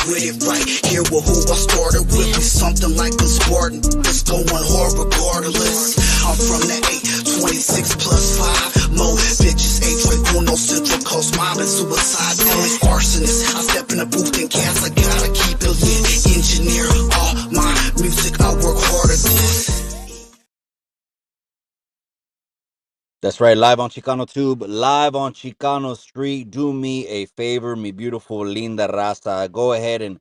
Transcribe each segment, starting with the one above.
With it right here with who I started with, be something like a Spartan. It's going hard regardless. I'm from the 826 plus 5 more bitches, 8 Central Coast mob and suicide killings, arsonists. I step in the booth and gas, I gotta keep it lit. Engineer all my music, I work hard at this. That's right, live on Chicano Tube, live on Chicano Street. Do me a favor, mi beautiful linda raza. Go ahead and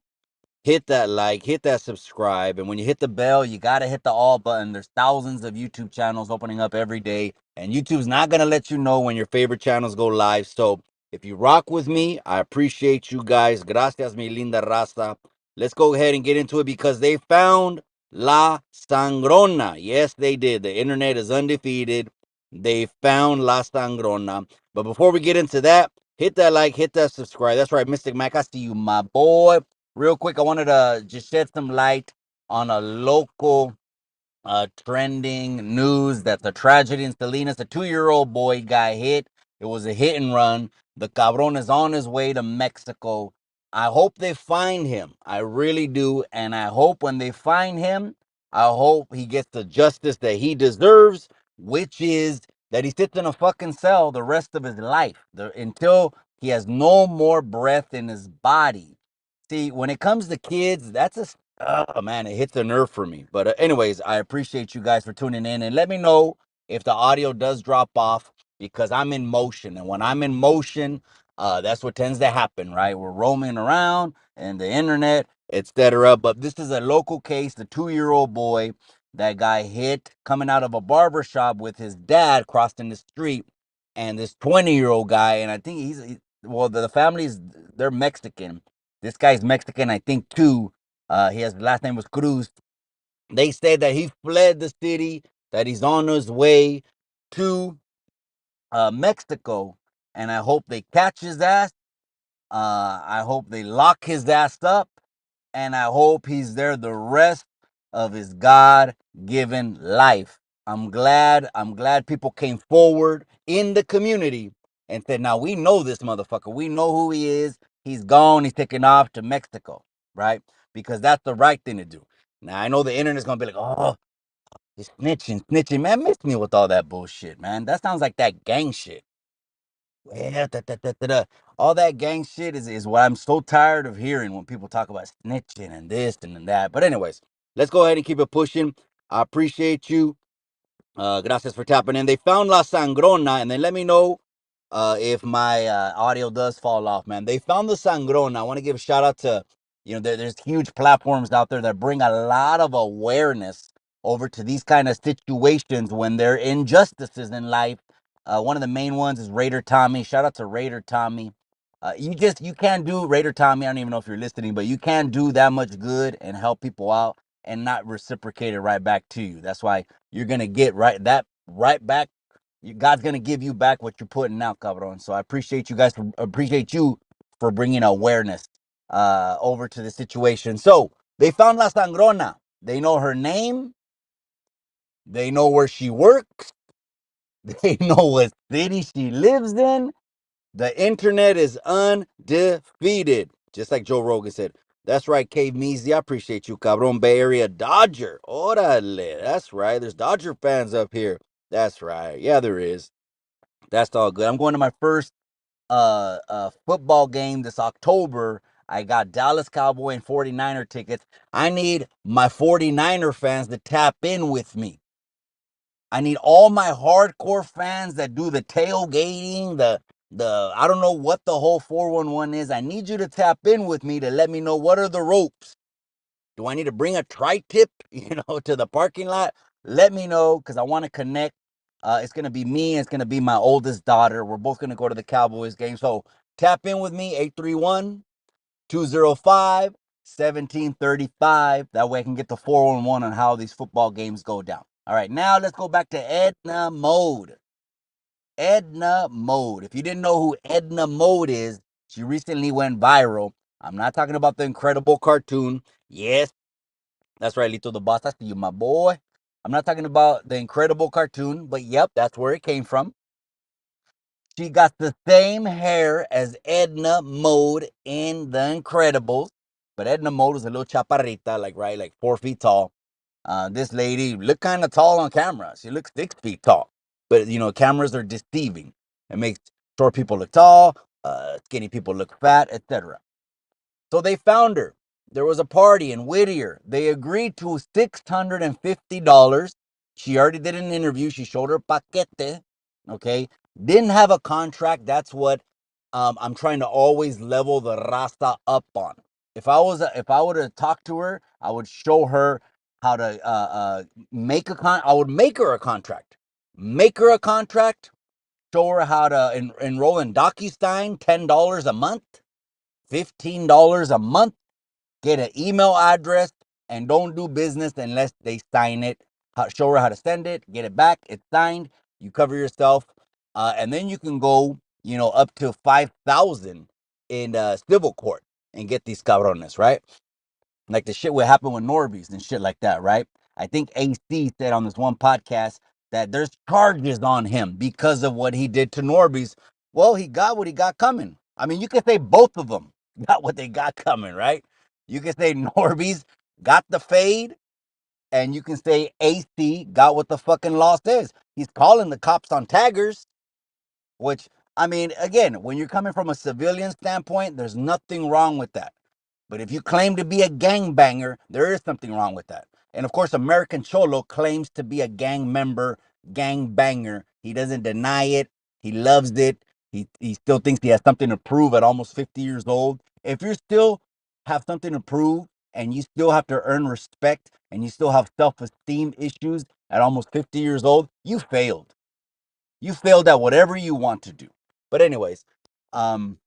hit that like, hit that subscribe, and when you hit the bell, you gotta hit the all button. There's thousands of YouTube channels opening up every day, and YouTube's not gonna let you know when your favorite channels go live. So if you rock with me, I appreciate you guys. Gracias, mi linda raza. Let's go ahead and get into it because they found La Sangrona. Yes, they did. The internet is undefeated. They found La Sangrona. But before we get into that, hit that like, hit that subscribe. That's right, Mystic Mac. I see you, my boy. Real quick, I wanted to just shed some light on a local trending news that the tragedy in Salinas, a 2-year-old boy got hit. It was a hit and run. The cabron is on his way to Mexico. I hope they find him. I really do. And I hope when they find him, I hope he gets the justice that he deserves, which is that he sits in a fucking cell the rest of his life until he has no more breath in his body. See, when it comes to kids, that's a oh man, it hits the nerve for me. But anyways, I appreciate you guys for tuning in and let me know if the audio does drop off because I'm in motion, and when I'm in motion, that's what tends to happen, right? We're roaming around and the internet, etc. But this is a local case. The 2-year-old boy that got hit coming out of a barber shop with his dad crossing the street, and this 20-year-old guy, and I think well, the family's they're Mexican. This guy's Mexican, I think, too. His last name was Cruz. They said that he fled the city, that he's on his way to Mexico, and I hope they catch his ass. I hope they lock his ass up, and I hope he's there the rest of his God-given life. I'm glad people came forward in the community and said, now we know this motherfucker. We know who he is. He's gone. He's taken off to Mexico, right? Because that's the right thing to do. Now, I know the internet's going to be like, oh, he's snitching. Man, miss me with all that bullshit, man. That sounds like that gang shit. Yeah, all that gang shit is what I'm so tired of hearing when people talk about snitching and this and that. But anyways, let's go ahead and keep it pushing. I appreciate you. Gracias for tapping in. They found La Sangrona, and then let me know if my audio does fall off, man. They found the Sangrona. I want to give a shout out to, there's huge platforms out there that bring a lot of awareness over to these kind of situations when there are injustices in life. One of the main ones is Raider Tommy. Shout out to Raider Tommy. You can't do Raider Tommy. I don't even know if you're listening, but you can't do that much good and help people out and not reciprocate it right back to you. That's why you're gonna get right back. God's gonna give you back what you're putting out, cabron. So I appreciate you for bringing awareness over to the situation. So they found La Sangrona. They know her name. They know where she works. They know what city she lives in. The internet is undefeated. Just like Joe Rogan said. That's right, Cave Measy. I appreciate you, cabron. Bay Area Dodger. Orale. That's right. There's Dodger fans up here. That's right. Yeah, there is. That's all good. I'm going to my first football game this October. I got Dallas Cowboy and 49er tickets. I need my 49er fans to tap in with me. I need all my hardcore fans that do the tailgating, the I don't know what the whole 411 is. I need you to tap in with me to let me know what are the ropes. Do I need to bring a tri-tip, to the parking lot? Let me know because I want to connect. It's going to be me. It's going to be my oldest daughter. We're both going to go to the Cowboys game. So tap in with me, 831-205-1735. That way I can get the 411 on how these football games go down. All right, now let's go back to Edna Mode. Edna Mode. If you didn't know who Edna Mode is, she recently went viral. I'm not talking about the incredible cartoon. Yes, that's right, Lito the Boss. That's you, my boy. I'm not talking about the incredible cartoon, but yep, that's where it came from. She got the same hair as Edna Mode in The Incredibles, but Edna Mode is a little chaparrita, like right, like 4 feet tall. This lady looked kind of tall on camera. She looks 6 feet tall, but you know, cameras are deceiving. It makes short people look tall, skinny people look fat, etc. So they found her. There was a party in Whittier. They agreed to $650. She already did an interview. She showed her paquete. Okay. Didn't have a contract. That's what I'm trying to always level the raza up on. If I would have talked to her, I would show her how to make I would make her a contract. Make her a contract. Show her how to enroll in DocuSign, $10 a month. $15 a month, get an email address, and don't do business unless they sign it. Show her how to send it, get it back, it's signed, you cover yourself, and then you can go, you know, up to 5,000 in civil court and get these cabrones, right? Like the shit would happen with Norby's and shit like that, right? I think AC said on this one podcast that there's charges on him because of what he did to Norby's. Well, he got what he got coming. I mean, you could say both of them got what they got coming, right? You could say Norby's got the fade, and you can say AC got what the fucking law says. He's calling the cops on taggers, which, I mean, again, when you're coming from a civilian standpoint, there's nothing wrong with that. But if you claim to be a gangbanger, there is something wrong with that. And of course, American Cholo claims to be a gang member, gang banger. He doesn't deny it. He loves it. He still thinks he has something to prove at almost 50 years old. If you still have something to prove and you still have to earn respect and you still have self-esteem issues at almost 50 years old, you failed. You failed at whatever you want to do. But anyways, um,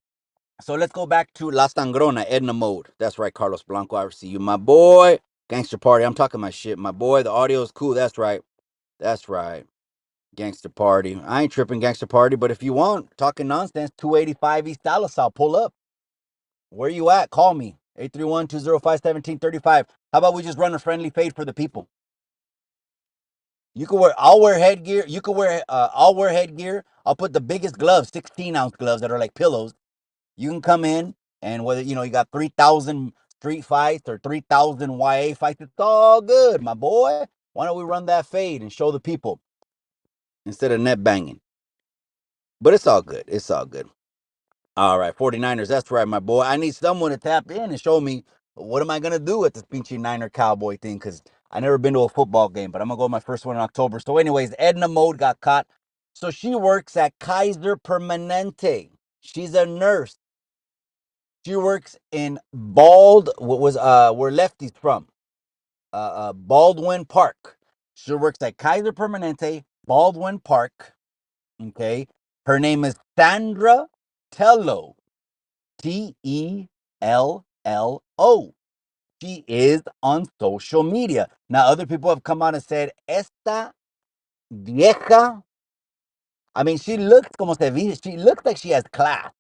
so let's go back to La Sangrona, Edna Mode. That's right, Carlos Blanco. I see you, my boy. Gangster Party. I'm talking my shit, my boy. The audio is cool. That's right. That's right. Gangster Party. I ain't tripping Gangster Party, but if you want talking nonsense, 285 East Dallas, I'll pull up. Where you at? Call me. 831-205-1735. How about we just run a friendly fade for the people? You can wear. I'll wear headgear. You can wear. I'll wear headgear. I'll put the biggest gloves, 16-ounce gloves that are like pillows. You can come in, and whether you know you got 3,000 street fights or 3,000 YA fights, it's all good, my boy. Why don't we run that fade and show the people instead of net banging? But it's all good. It's all good. All right, 49ers. That's right, my boy. I need someone to tap in and show me what am I gonna do with this pinchy Niner Cowboy thing, because I never been to a football game, but I'm gonna go my first one in October. So, anyways, Edna Mode got caught. So she works at Kaiser Permanente. She's a nurse. She works in what was where Lefty's from. Baldwin Park. She works at Kaiser Permanente, Baldwin Park. Okay. Her name is Sandra Tello. Tello. She is on social media. Now, other people have come out and said, Esta vieja. I mean, she looks como se dice. She looks like she has class.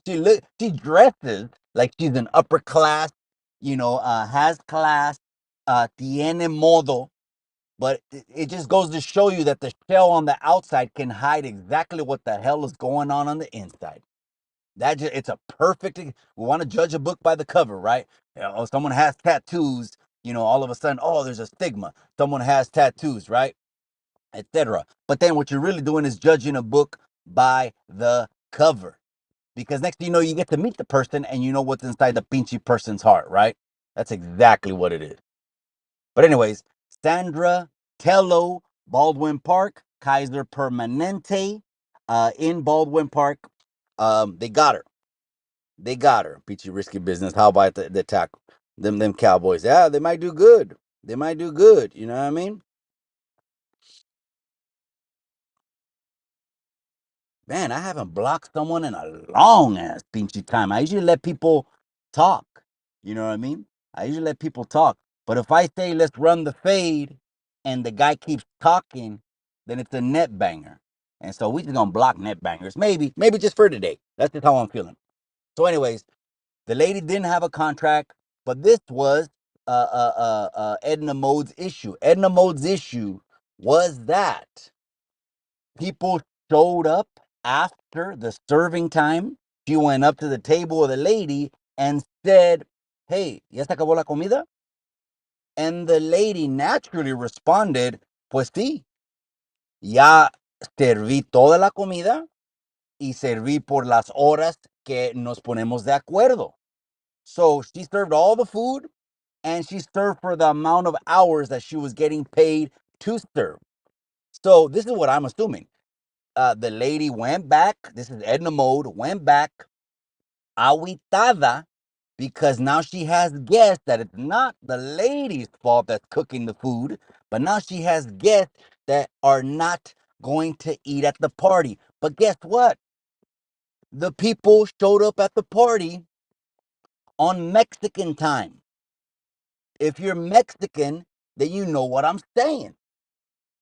She dresses like she's an upper class, has class, tiene modo, but it just goes to show you that the shell on the outside can hide exactly what the hell is going on the inside. It's a perfect. We want to judge a book by the cover, right? You know, someone has tattoos, all of a sudden, oh, there's a stigma. Someone has tattoos, right? Etc. But then what you're really doing is judging a book by the cover. Because next thing you know, you get to meet the person and you know what's inside the pinchy person's heart, right? That's exactly what it is. But anyways, Sandra Tello, Baldwin Park, Kaiser Permanente, in Baldwin Park. They got her. They got her. Peachy risky business. How about the tackle? Them Cowboys. Yeah, they might do good. They might do good. You know what I mean? Man, I haven't blocked someone in a long ass pinchy time. I usually let people talk. You know what I mean? I usually let people talk. But if I say let's run the fade and the guy keeps talking, then it's a net banger. And so we just gonna block net bangers. Maybe just for today. That's just how I'm feeling. So, anyways, the lady didn't have a contract, but this was Edna Mode's issue. Edna Mode's issue was that people showed up after the serving time, she went up to the table of the lady and said, "Hey, ¿ya se acabó la comida?" And the lady naturally responded, "Pues sí, ya serví toda la comida y serví por las horas que nos ponemos de acuerdo." So she served all the food and she served for the amount of hours that she was getting paid to serve. So this is what I'm assuming. The lady went back. This is Edna Mode. Went back, aguitada, because now she has guessed that it's not the lady's fault that's cooking the food, but now she has guests that are not going to eat at the party. But guess what? The people showed up at the party on Mexican time. If you're Mexican, then you know what I'm saying.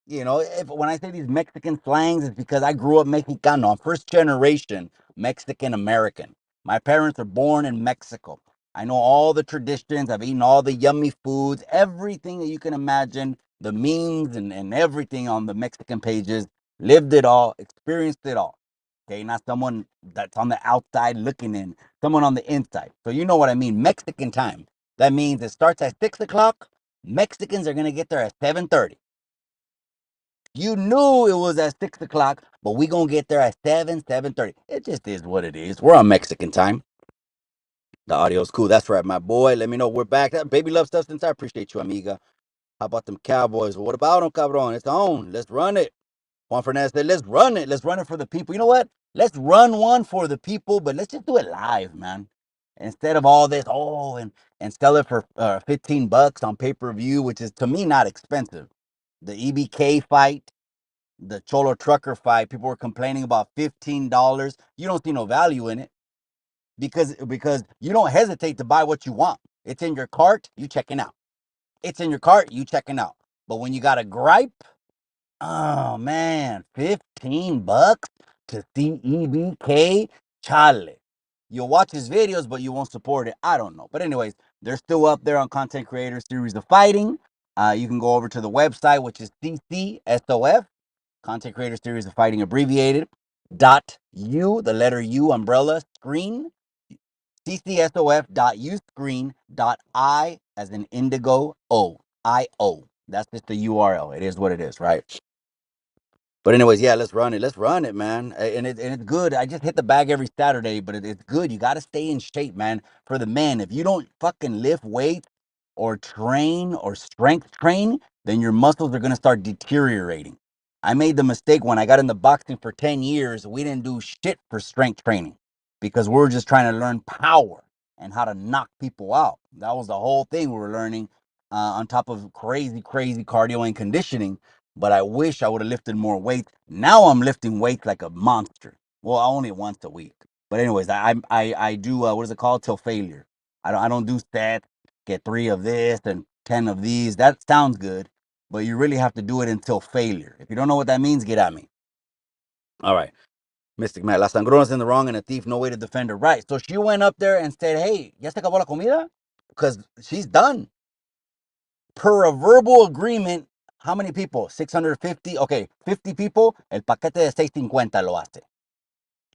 You know, if when I say these Mexican slangs, it's because I grew up Mexicano. I'm first generation Mexican American. My parents are born in Mexico. I know all the traditions. I've eaten all the yummy foods, everything that you can imagine, the memes and everything on the Mexican pages. Lived it all, experienced it all. Okay, not someone that's on the outside looking in, someone on the inside. So you know what I mean. Mexican time. That means it starts at 6 o'clock. Mexicans are gonna get there at 7:30. You knew it was at 6 o'clock, but we gonna get there at 7:30. It just is what it is. We're on Mexican time. The audio's cool. That's right, my boy. Let me know we're back. That baby love substance. I appreciate you, amiga. How about them Cowboys? Well, what about them, cabron? It's on. Let's run it. Juan Fernandez said, let's run it. Let's run it for the people. You know what? Let's run one for the people, but let's just do it live, man. Instead of all this, and sell it for $15 on pay-per-view, which is to me not expensive. The EBK fight, the Cholo Trucker fight, people were complaining about $15. You don't see no value in it because you don't hesitate to buy what you want. It's in your cart, you checking out. It's in your cart, you checking out. But when you got a gripe, oh man, $15 to see EBK? Chale. You'll watch his videos, but you won't support it. I don't know. But anyways, they're still up there on Content Creator Series of Fighting. You can go over to the website, which is CCSOF, Content Creator Series of Fighting abbreviated, the letter U, umbrella, screen, ccsof.uscreen.i as in indigo o, I-O. That's just the URL. It is what it is, right? But anyways, yeah, let's run it. Let's run it, man. And it's good. I just hit the bag every Saturday, but it's good. You got to stay in shape, man. For the men, if you don't fucking lift weights or train or strength train, then your muscles are gonna start deteriorating. I made the mistake when I got into boxing for 10 years. We didn't do shit for strength training because we were just trying to learn power and how to knock people out. That was the whole thing we were learning, on top of crazy, crazy cardio and conditioning. But I wish I would have lifted more weight. Now I'm lifting weights like a monster. Well, only once a week. But anyways, I do what is it called, till failure. I don't do stats. Get 3 of this and 10 of these. That sounds good, but you really have to do it until failure. If you don't know what that means, get at me. All right, Mystic Matt. La Sangrona's in the wrong and a thief. No way to defend her. Right. So she went up there and said, "Hey, ya se acabó la comida?" Because she's done per a verbal agreement. How many people? 650. Okay, 50 people. El paquete de 650 lo hace.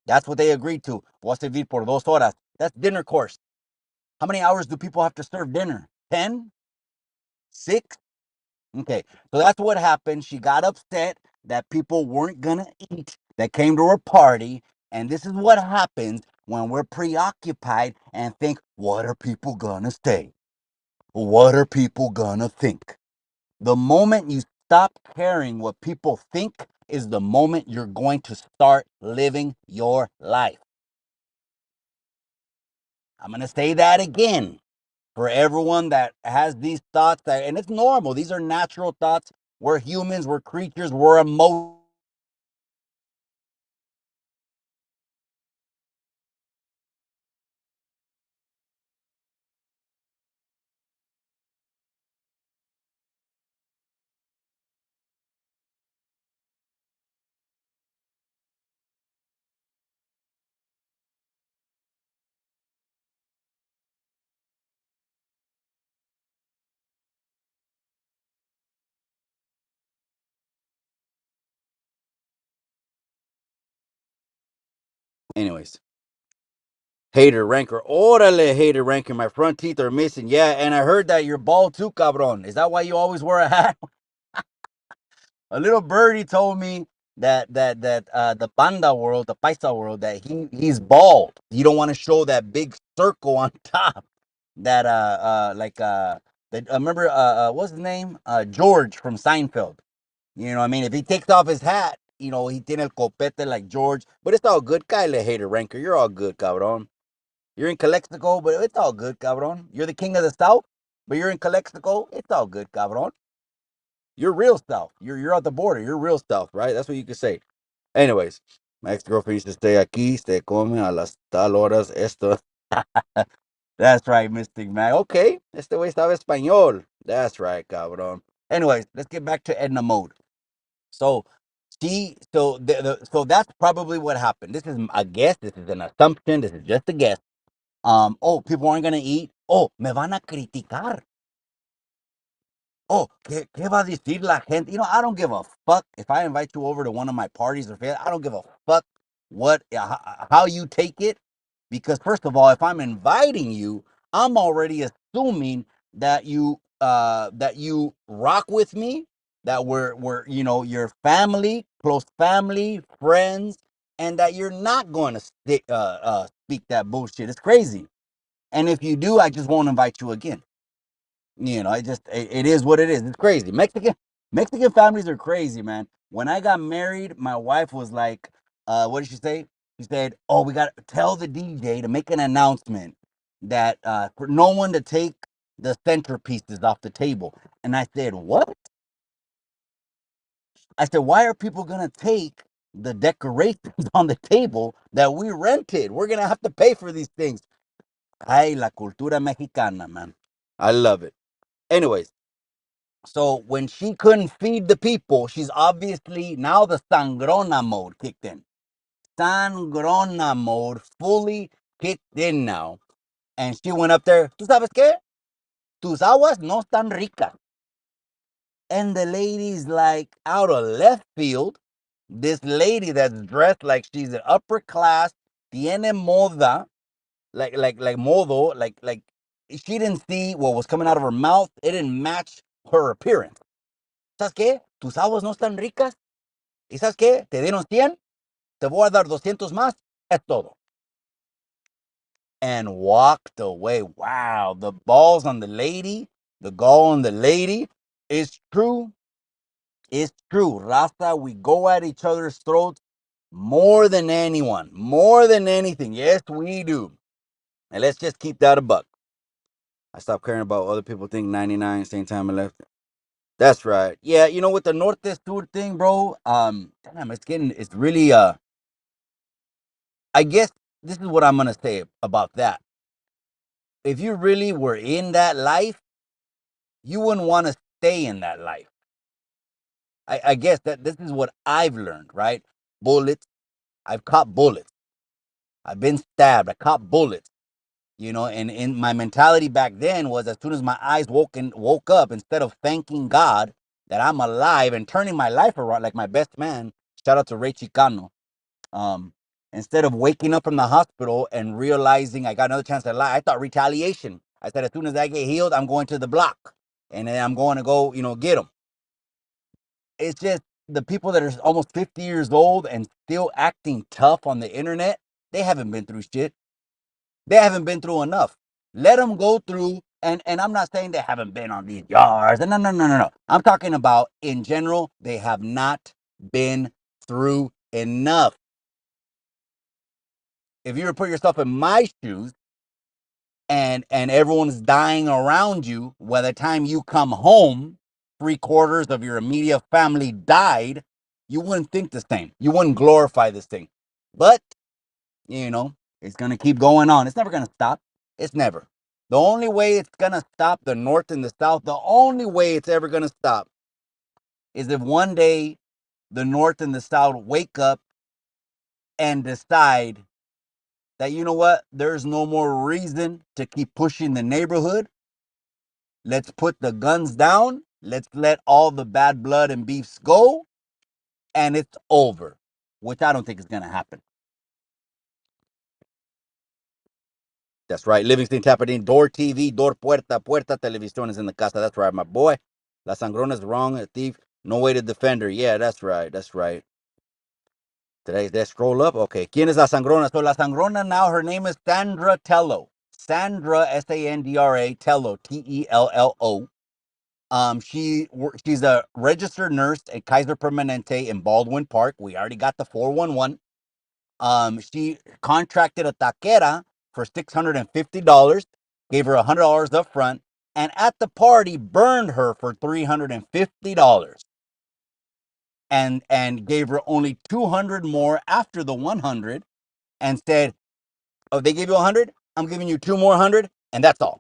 That's what they agreed to. Voy a servir por 2 horas. That's dinner course. How many hours do people have to serve dinner? 10? 6? Okay, so that's what happened. She got upset that people weren't gonna eat that came to her party. And this is what happens when we're preoccupied and think, what are people gonna say? What are people gonna think? The moment you stop caring what people think is the moment you're going to start living your life. I'm going to say that again for everyone that has these thoughts and it's normal. These are natural thoughts. We're humans, we're creatures, we're emotional. Anyways, hater ranker. Órale, hater ranker. My front teeth are missing. Yeah, and I heard that you're bald too, cabron. Is that why you always wear a hat? A little birdie told me that the banda world, the paisa world, that he's bald. You don't want to show that big circle on top. That like that. Remember what's his name? George from Seinfeld. You know what I mean? If he takes off his hat, you know, he tiene el copete like George. But it's all good. Kyle hater ranker. You're all good, cabron. You're in Calexico, but it's all good, cabron. You're the king of the South, but you're in Calexico. It's all good, cabron. You're real South. You're at the border. You're real South, right? That's what you could say. Anyways, my ex-girlfriend used to stay aquí, se come a las tal horas esto. That's right, Mystic Mac. Okay, este güey sabe español. That's right, cabrón. Anyways, let's get back to Edna Mode. So so that's probably what happened. This is a guess. This is an assumption. This is just a guess. Oh, people aren't gonna eat. Oh, me van a criticar. Oh, ¿qué va a decir la gente? You know, I don't give a fuck if I invite you over to one of my parties or I don't give a fuck what how you take it, because first of all, if I'm inviting you, I'm already assuming that you rock with me, that we're you know your family, close family, friends, and that you're not going to speak that bullshit. It's crazy. And if you do, I just won't invite you again. You know, it is what it is. It's crazy. Mexican families are crazy, man. When I got married, my wife was like, what did she say? She said, "Oh, we got to tell the DJ to make an announcement that for no one to take the centerpieces off the table." And I said, "What?" I said, "Why are people gonna take the decorations on the table that we rented? We're gonna have to pay for these things." Ay, la cultura mexicana, man. I love it. Anyways, so when she couldn't feed the people, she's obviously now the Sangrona mode kicked in. Sangrona mode fully kicked in now. And she went up there. ¿Tú sabes qué? Tus aguas no están ricas. And the lady's like out of left field. This lady that's dressed like she's an upper class, tiene moda, like modo, like she didn't see what was coming out of her mouth. It didn't match her appearance. ¿Sabes qué? Tus aguas no están ricas. ¿Y sabes qué? Te dieron 100, te voy a dar 200 más. Es todo. And walked away. Wow, the balls on the lady, the gall on the lady. It's true. It's true. Rasta, we go at each other's throats more than anyone, more than anything. Yes, we do. And let's just keep that a buck. I stopped caring about what other people think. 99, same time I left. That's right. Yeah, you know, with the Norte Sur thing, bro. Damn, it's really I guess this is what I'm gonna say about that. If you really were in that life, you wouldn't want to stay in that life. I guess that this is what I've learned, right? Bullets. I've caught bullets. I've been stabbed. I caught bullets. You know, and in my mentality back then was as soon as my eyes woke up, instead of thanking God that I'm alive and turning my life around like my best man, shout out to Ray Chicano. Um, Instead of waking up from the hospital and realizing I got another chance to lie, I thought retaliation. I said, as soon as I get healed, I'm going to the block and then I'm going to go, you know, get them. It's just the people that are almost 50 years old and still acting tough on the internet, they haven't been through shit. They haven't been through enough. Let them go through. And I'm not saying they haven't been on these yards. No. I'm talking about in general, they have not been through enough. If you were to put yourself in my shoes and everyone's dying around you, by the time you come home, 3/4 of your immediate family died, you wouldn't think the same. You wouldn't glorify this thing. But, you know, it's going to keep going on. It's never going to stop. It's never. The only way it's going to stop, the North and the South, the only way it's ever going to stop is if one day the North and the South wake up and decide that, you know what, there's no more reason to keep pushing the neighborhood. Let's put the guns down. Let's let all the bad blood and beefs go. And it's over, which I don't think is going to happen. That's right. Livingston Tapadine, door TV, door puerta, puerta televisiones in the casa. That's right, my boy. La Sangrona's wrong, a thief. No way to defend her. Yeah, that's right. That's right. Did I scroll up? Okay. ¿Quién es La Sangrona? So La Sangrona now, her name is Sandra Tello. Sandra, Sandra, Tello, Tello. She's a registered nurse at Kaiser Permanente in Baldwin Park. We already got the 411. She contracted a taquera for $650, gave her $100 up front, and at the party burned her for $350 and gave her only 200 more after the 100 and said, "Oh, they gave you 100, I'm giving you two more 100 and that's all."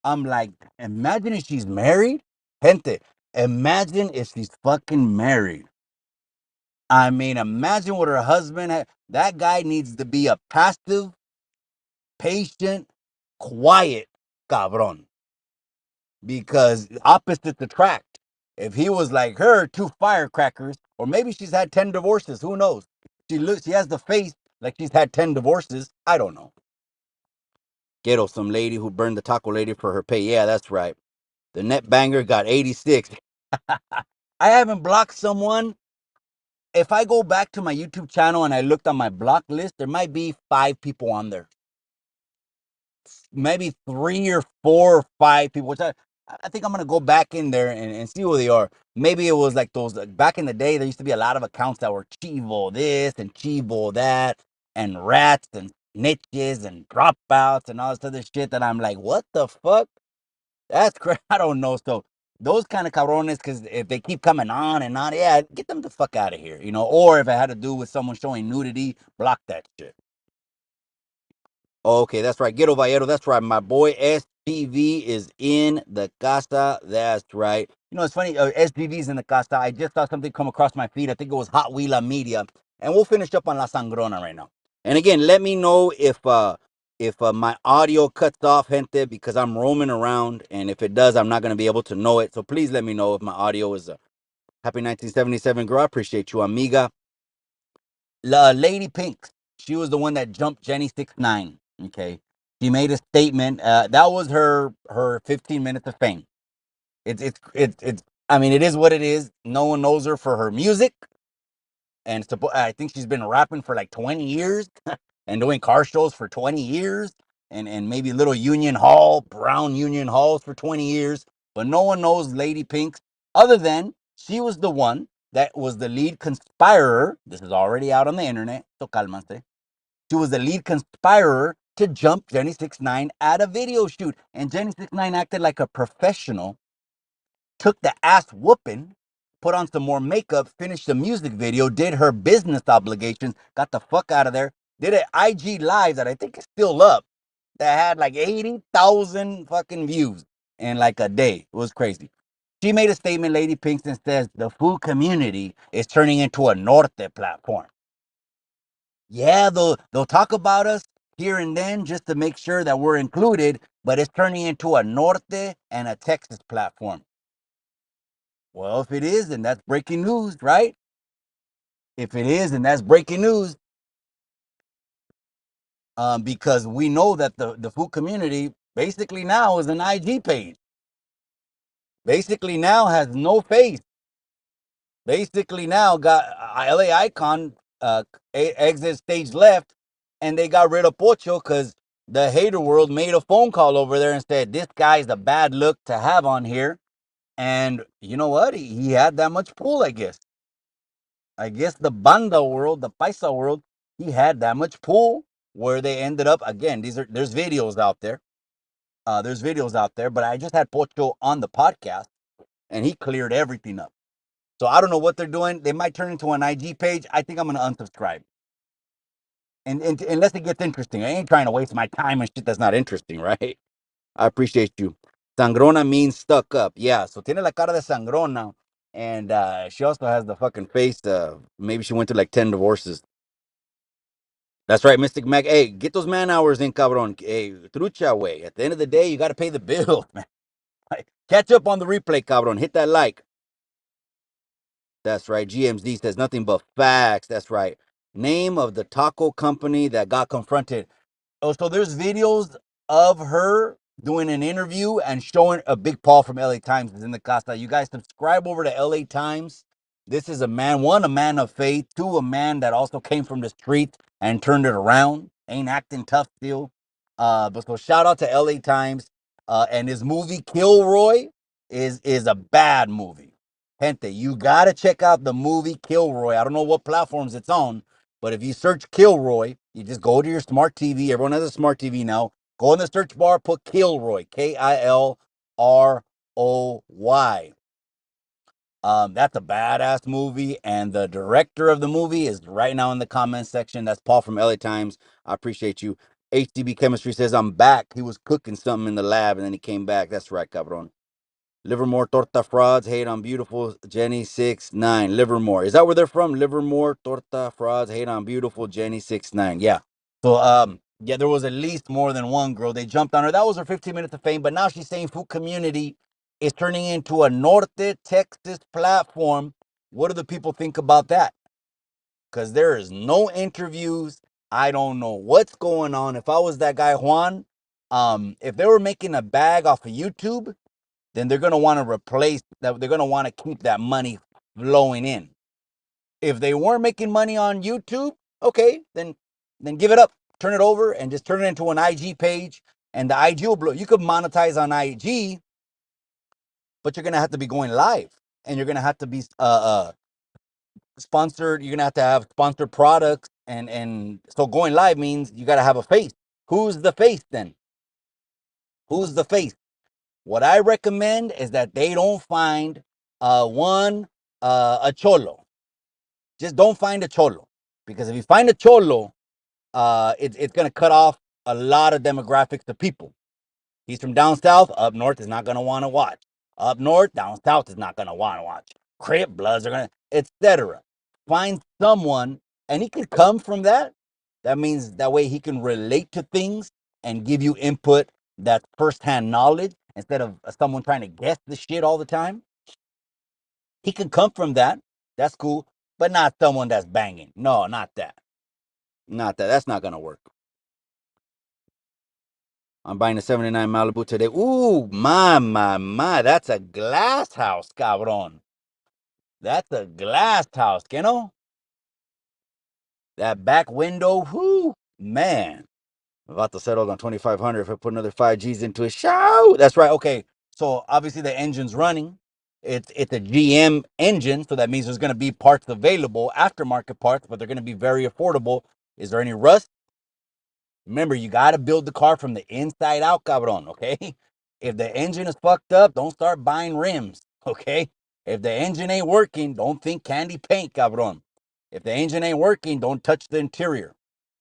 I'm like, imagine if she's married. Gente, imagine if she's fucking married. I mean, imagine what her husband had. That guy needs to be a passive, patient, quiet cabron, because opposites attract. If he was like her, two firecrackers, or maybe she's had 10 divorces, who knows? She has the face like she's had 10 divorces. I don't know. Ghetto, some lady who burned the taco lady for her pay. Yeah, that's right. The net banger got 86. I haven't blocked someone. If I go back to my YouTube channel and I looked on my block list, there might be 5 people on there. Maybe 3 or 4 or 5 people, which I think I'm gonna go back in there and see who they are. Maybe it was like those back in the day. There used to be a lot of accounts that were Chivo this and Chivo that, and rats and snitches and dropouts and all this other shit. That I'm like, what the fuck? That's crazy. I don't know. So those kind of cabrones, because if they keep coming on and on, yeah, get them the fuck out of here, you know. Or if it had to do with someone showing nudity, block that shit. Okay, that's right. Ghetto Vallero, that's right. My boy SPV is in the casa. That's right. You know, it's funny. SPV's in the casa. I just saw something come across my feed. I think it was Hot Wheela Media. And we'll finish up on La Sangrona right now. And again, let me know if my audio cuts off, gente, because I'm roaming around. And if it does, I'm not going to be able to know it. So please let me know if my audio is happy 1977, girl. I appreciate you, amiga. Lady Pink. She was the one that jumped Jenny 6ix9ine. Okay, she made a statement. That was her 15 minutes of fame. It's. I mean, it is what it is. No one knows her for her music, and I think she's been rapping for like 20 years and doing car shows for 20 years, and maybe little Union Hall, Brown Union Halls for 20 years. But no one knows Lady Pink other than she was the one that was the lead conspirator. This is already out on the internet, so cálmate. She was the lead conspirator to jump Jenny 6ix9ine at a video shoot. And Jenny 6ix9ine acted like a professional, took the ass whooping, put on some more makeup, finished the music video, did her business obligations, got the fuck out of there, did an IG live that I think is still up, that had like 80,000 fucking views in like a day. It was crazy. She made a statement, Lady Pinkston says, the food community is turning into a Norte platform. Yeah, they'll talk about us here and then just to make sure that we're included, but it's turning into a Norte and a Texas platform. Well, if it is, then that's breaking news, right? If it is, then that's breaking news. Because we know that the food community basically now is an IG page. Basically now has no face. Basically now got LA Icon exit stage left, and they got rid of Pocho because the hater world made a phone call over there and said this guy's a bad look to have on here. And you know what? He had that much pull, I guess. I guess the banda world, the paisa world, he had that much pull where they ended up again. There's videos out there. There's videos out there, but I just had Pocho on the podcast and he cleared everything up. So I don't know what they're doing. They might turn into an IG page. I think I'm gonna unsubscribe. And unless it gets interesting, I ain't trying to waste my time and shit that's not interesting, right? I appreciate you. Sangrona means stuck up. Yeah, so tiene la cara de Sangrona. And she also has the fucking face. Maybe she went through like 10 divorces. That's right, Mystic Mac. Hey, get those man hours in, cabron. Hey, trucha, way. At the end of the day, you got to pay the bill, man. Catch up on the replay, cabron. Hit that like. That's right. GMZ says nothing but facts. That's right. Name of the taco company that got confronted. Oh, so there's videos of her doing an interview and showing a big Paul from LA Times is in the casa. You guys subscribe over to LA Times. This is a man, one, a man of faith, two, a man that also came from the streets and turned it around. Ain't acting tough still. But so shout out to LA Times. And his movie Kilroy is a bad movie. Gente, you gotta check out the movie Kilroy. I don't know what platforms it's on, but if you search Kilroy, you just go to your smart TV. Everyone has a smart TV now. Go in the search bar, put Kilroy, Kilroy. That's a badass movie, and the director of the movie is right now in the comment section. That's Paul from LA Times. I appreciate you. HDB Chemistry says I'm back. He was cooking something in the lab, and then he came back. That's right, cabron. Livermore Torta Frauds hate on beautiful Jenny69. Livermore. Is that where they're from? Livermore Torta Frauds hate on beautiful Jenny69. Yeah. So yeah, there was at least more than one girl. They jumped on her. That was her 15 minutes of fame, but now she's saying Food Community is turning into a Norte, Texas platform. What do the people think about that? Because there is no interviews. I don't know what's going on. If I was that guy Juan, if they were making a bag off of YouTube, then they're going to want to replace that. They're going to want to keep that money flowing in. If they weren't making money on YouTube, okay, then give it up, turn it over, and just turn it into an IG page, and the IG will blow. You could monetize on IG, but you're going to have to be going live, and you're going to have to be sponsored. You're going to have sponsored products, and so going live means you got to have a face. Who's the face then? Who's the face? What I recommend is that they don't find a cholo. Just don't find a cholo, because if you find a cholo, it's gonna cut off a lot of demographics of people. He's from down south. Up north is not gonna want to watch. Up north, down south is not gonna want to watch. Crip Bloods are gonna, etc. Find someone, and he could come from that. That means that way he can relate to things and give you input that's firsthand knowledge instead of someone trying to guess the shit all the time. He can come from that. That's cool, but not someone that's banging. No, not that. Not that. That's not gonna work. I'm buying a 79 Malibu today. Ooh, my. That's a glass house, cabron. That's a glass house, you know? That back window, whoo, man. I'm about to settle on 2,500 if I put another 5Gs into it. Show. That's right. Okay. So obviously the engine's running. It's a GM engine, so that means there's gonna be parts available, aftermarket parts, but they're gonna be very affordable. Is there any rust? Remember, you got to build the car from the inside out, cabron, okay? If the engine is fucked up, don't start buying rims, okay? If the engine ain't working, don't think candy paint, cabron. If the engine ain't working, don't touch the interior.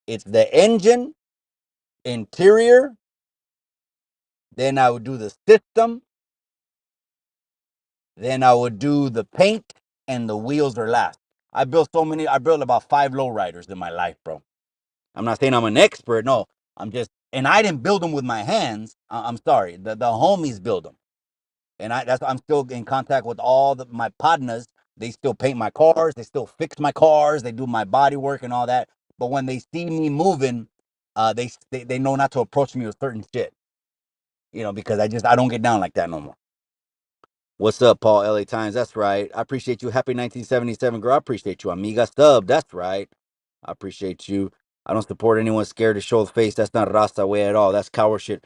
It's the engine, interior, then I would do the system, then I would do the paint, and the wheels are last. I built about 5 lowriders in my life, bro. I'm not saying I'm an expert. No, I'm just, and I didn't build them with my hands. I'm sorry. The homies build them. And I'm still in contact with all my partners. They still paint my cars. They still fix my cars. They do my body work and all that. But when they see me moving, they know not to approach me with certain shit, because I don't get down like that no more. What's up, Paul? LA Times. That's right. I appreciate you. Happy 1977, girl. I appreciate you. Amiga Stub. That's right. I appreciate you. I don't support anyone scared to show the face. That's not Rasta way at all. That's coward shit.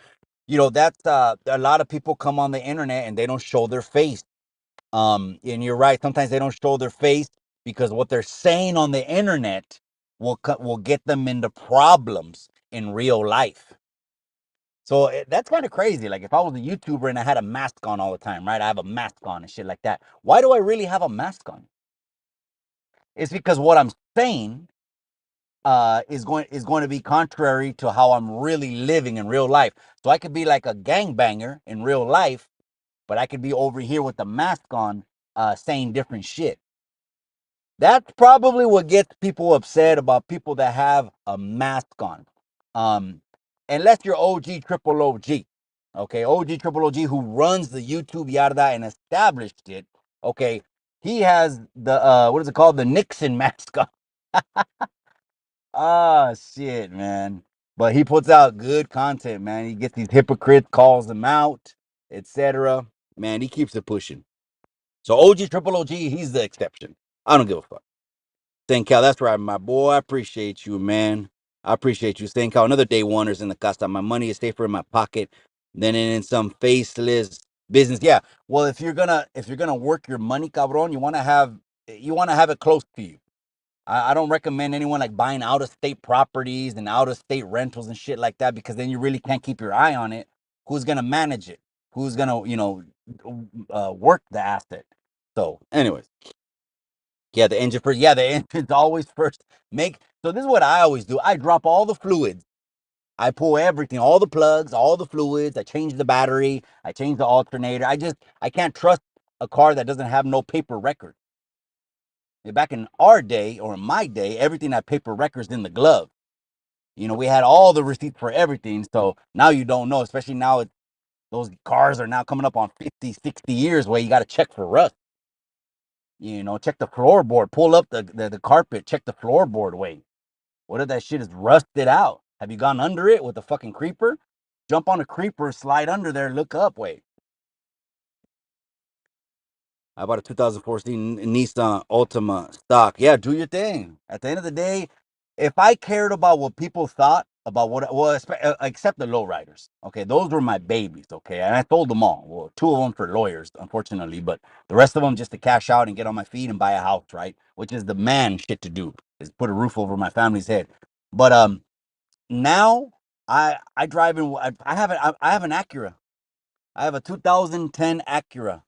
That's a lot of people come on the internet and they don't show their face. And you're right. Sometimes they don't show their face because what they're saying on the internet will get them into problems in real life. So that's kind of crazy. Like if I was a YouTuber and I had a mask on all the time, right? I have a mask on and shit like that. Why do I really have a mask on? It's because what I'm saying is going to be contrary to how I'm really living in real life. So I could be like a gangbanger in real life, but I could be over here with the mask on, saying different shit. That's probably what gets people upset about people that have a mask on. Um, Unless you're OG triple OG. Okay, OG triple OG who runs the YouTube Yarda and established it. Okay, he has the what is it called? The Nixon mask on. Ah, shit, man. But he puts out good content, man. He gets these hypocrites, calls them out, etc. Man, he keeps it pushing. So OG, triple OG, he's the exception. I don't give a fuck. Thank Cal, that's right, my boy. I appreciate you, man. I appreciate you. Thank Cal. Another day wonders in the casa. My money is safer in my pocket than in some faceless business. Yeah. Well, if you're gonna work your money, cabron, you wanna have it close to you. I don't recommend anyone like buying out of state properties and out of state rentals and shit like that because then you really can't keep your eye on it. Who's gonna manage it? Who's gonna work the asset? So, anyways, yeah, the engine first. Yeah, the engine's always first. So this is what I always do. I drop all the fluids. I pull everything, all the plugs, all the fluids. I change the battery. I change the alternator. I can't trust a car that doesn't have no paper record. Back in our day or in my day, everything had paper records in the glove. We had all the receipts for everything. So now you don't know, especially now those cars are now coming up on 50, 60 years where you got to check for rust. Check the floorboard, pull up the carpet, check the floorboard weight. What if that shit is rusted out? Have you gone under it with a fucking creeper? Jump on a creeper, slide under there, look up, wait. I bought a 2014 Nissan Altima stock. Yeah, do your thing. At the end of the day, if I cared about what people thought about except the lowriders, okay, those were my babies, okay, and I told them all. Well, two of them for lawyers, unfortunately, but the rest of them just to cash out and get on my feet and buy a house, right? Which is the man shit to do, is put a roof over my family's head. But now I drive in. I have an Acura. I have a 2010 Acura.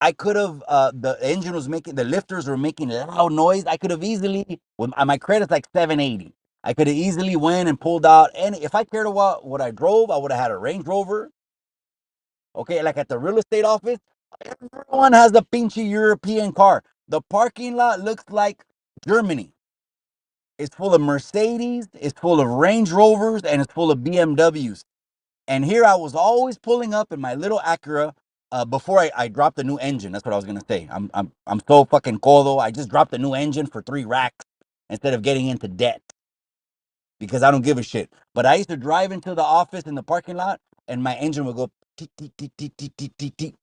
I could have the engine was making the lifters were making loud noise. I could have easily with my credit's like 780. I could have easily went and pulled out any if I cared about what I drove, I would have had a Range Rover. Okay, like at the real estate office, everyone has a pinchy European car. The parking lot looks like Germany. It's full of Mercedes, it's full of Range Rovers, and it's full of BMWs. And here I was always pulling up in my little Acura before I dropped the new engine. That's what I was gonna say. I'm so fucking codo. I just dropped the new engine for 3 racks instead of getting into debt because I don't give a shit. But I used to drive into the office in the parking lot, and my engine would go teet teet teet teet teet teet teet teet,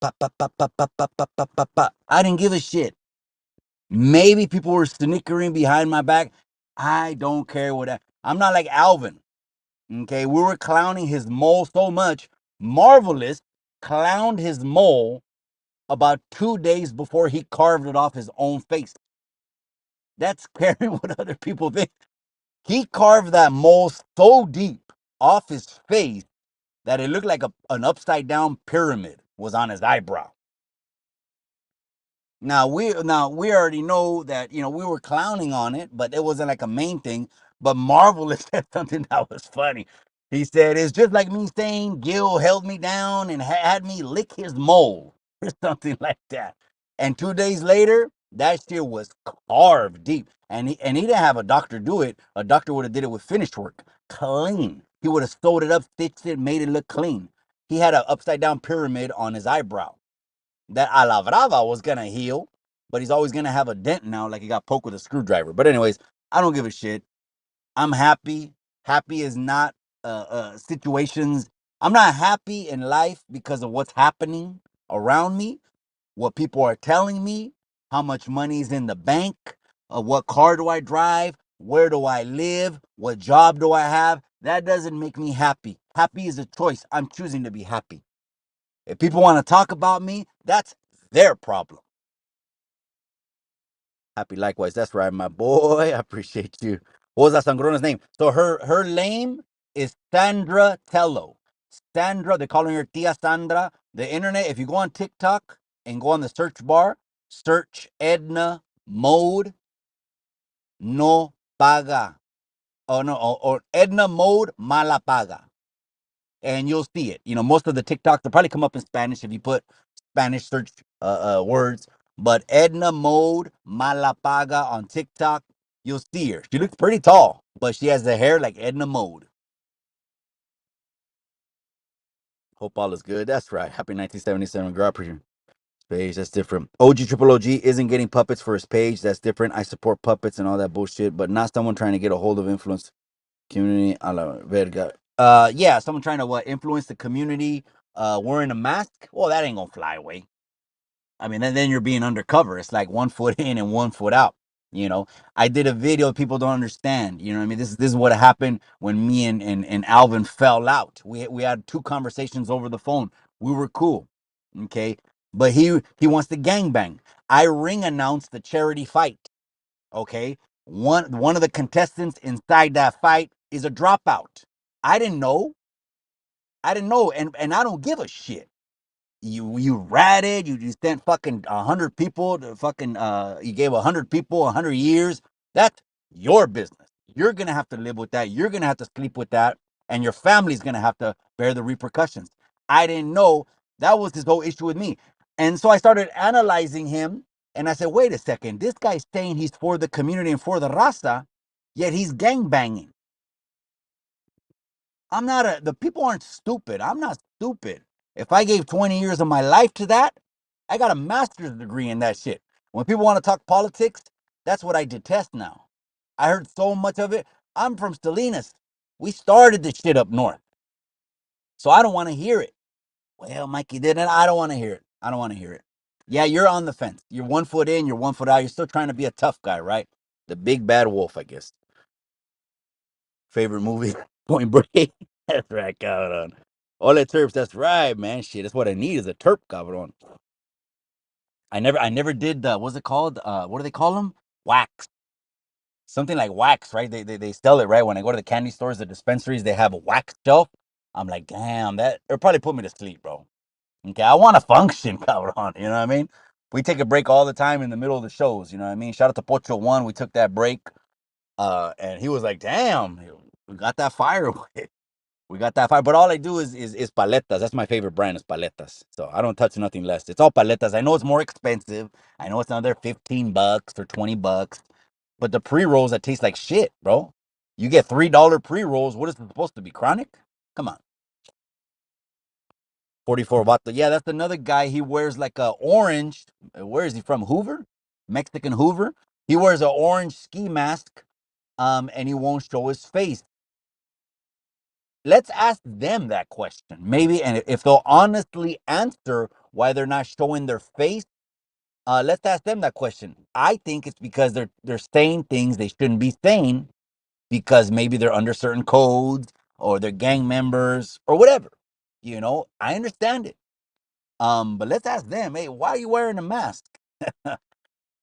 pa pa pa pa pa pa pa pa pa pa. I didn't give a shit. Maybe people were snickering behind my back. I don't care what. I'm not like Alvin. Okay, we were clowning his mole so much. Marvelous clowned his mole about 2 days before he carved it off his own face. That's caring what other people think. He carved that mole so deep off his face that it looked like an upside down pyramid was on his eyebrow. Now we already know that we were clowning on it, but it wasn't like a main thing. But Marvelous said something that was funny. He said it's just like me saying Gil held me down and had me lick his mole or something like that. And 2 days later, that shit was carved deep. And he didn't have a doctor do it. A doctor would have did it with finish work, clean. He would have sewed it up, stitched it, made it look clean. He had an upside down pyramid on his eyebrow that a la brava was gonna heal, but he's always gonna have a dent now, like he got poked with a screwdriver. But anyways, I don't give a shit. I'm happy. Happy is not situations. I'm not happy in life because of what's happening around me, what people are telling me, how much money is in the bank, what car do I drive, where do I live, what job do I have. That doesn't make me happy. Happy is a choice. I'm choosing to be happy. If people want to talk about me, that's their problem. Happy likewise. That's right, my boy. I appreciate you. What was that Sangrona's name? So her name is Sandra Tello. Sandra, they're calling her Tia Sandra. The internet, if you go on TikTok and go on the search bar, search Edna Mode no paga. Oh no, or Edna Mode mala paga. And you'll see it. Most of the TikToks will probably come up in Spanish if you put Spanish search words. But Edna Mode Malapaga on TikTok, you'll see her. She looks pretty tall, but she has the hair like Edna Mode. Hope all is good. That's right. Happy 1977 girl. Page, that's different. OG Triple OG isn't getting puppets for his page. That's different. I support puppets and all that bullshit, but not someone trying to get a hold of influence community. A la verga. Yeah, someone trying to what influence the community. Wearing a mask. Well, that ain't gonna fly away. I mean, then you're being undercover. It's like 1 foot in and 1 foot out. You know, I did a video people don't understand. You know what I mean? This is what happened when me and Alvin fell out. We had 2 conversations over the phone. We were cool. Okay. But he wants to gangbang. I ring announced the charity fight. Okay. One of the contestants inside that fight is a dropout. I didn't know. I didn't know, and I don't give a shit. You ratted, you sent fucking 100 people to fucking you gave 100 people 100 years. That's your business. You're gonna have to live with that. You're gonna have to sleep with that, and your family's gonna have to bear the repercussions. I didn't know that was his whole issue with me. And so I started analyzing him, and I said, wait a second, this guy's saying he's for the community and for the raza, yet he's gang banging. I'm not the people aren't stupid. I'm not stupid. If I gave 20 years of my life to that, I got a master's degree in that shit. When people want to talk politics, that's what I detest now. I heard so much of it. I'm from Salinas. We started this shit up north. So I don't want to hear it. Well, Mikey didn't. I don't want to hear it. I don't want to hear it. Yeah, you're on the fence. You're 1 foot in, you're 1 foot out. You're still trying to be a tough guy, right? The big bad wolf, I guess. Favorite movie? Point Break. That's right, cabrón. Ole Terps, that's right, man. Shit, that's what I need is a terp, cabrón. I never did the what's it called? What do they call them? Wax. Something like wax, right? They sell it, right? When I go to the candy stores, the dispensaries, they have a wax shelf. I'm like, damn, that it'll probably put me to sleep, bro. Okay, I want to function, cabrón. You know what I mean? We take a break all the time in the middle of the shows. You know what I mean? Shout out to Pocho One. We took that break. And he was like, damn, we got that fire. We got that fire. But all I do is paletas. That's my favorite brand is paletas. So I don't touch nothing less. It's all paletas. I know it's more expensive. I know it's another $15 or $20. But the pre-rolls that taste like shit, bro. You get $3 pre-rolls. What is it supposed to be? Chronic? Come on. 44 baht. Yeah, that's another guy. He wears like a orange. Where is he from? Hoover? Mexican Hoover. He wears an orange ski mask. And he won't show his face. Let's ask them that question. Maybe, and if they'll honestly answer why they're not showing their face, let's ask them that question. I think it's because they're saying things they shouldn't be saying because maybe they're under certain codes or they're gang members or whatever. You know, I understand it. But let's ask them, hey, why are you wearing a mask?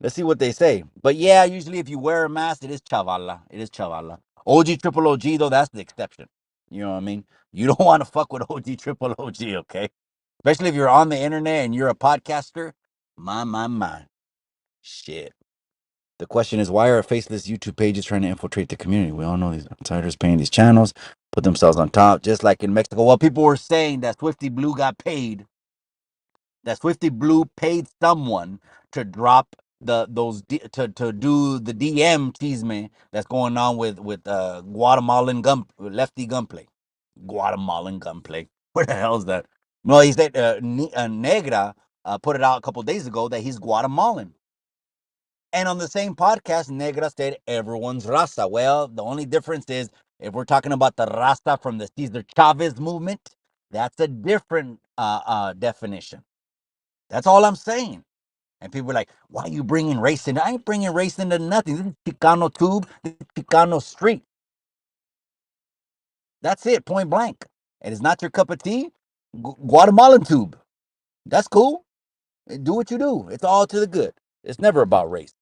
Let's see what they say. But yeah, usually if you wear a mask, it is chavala. It is chavala. OG triple OG though, that's the exception. You know what I mean? You don't want to fuck with OG triple OG, okay? Especially if you're on the internet and you're a podcaster. My. Shit. The question is, why are faceless YouTube pages trying to infiltrate the community? We all know these outsiders paying these channels, put themselves on top, just like in Mexico. Well, people were saying that Swifty Blue got paid, that Swifty Blue paid someone to drop to do the DM chisme that's going on with Guatemalan lefty gunplay. Guatemalan gunplay. Where the hell is that? No, he said Negra put it out a couple days ago that he's Guatemalan. And on the same podcast, Negra said everyone's raza. Well, the only difference is if we're talking about the raza from the Cesar Chavez movement, that's a different definition. That's all I'm saying. And people are like, why are you bringing race into? I ain't bringing race into nothing. This is Chicano tube. This is Chicano street. That's it, point blank. It is not your cup of tea. Guatemalan tube. That's cool. Do what you do. It's all to the good. It's never about race.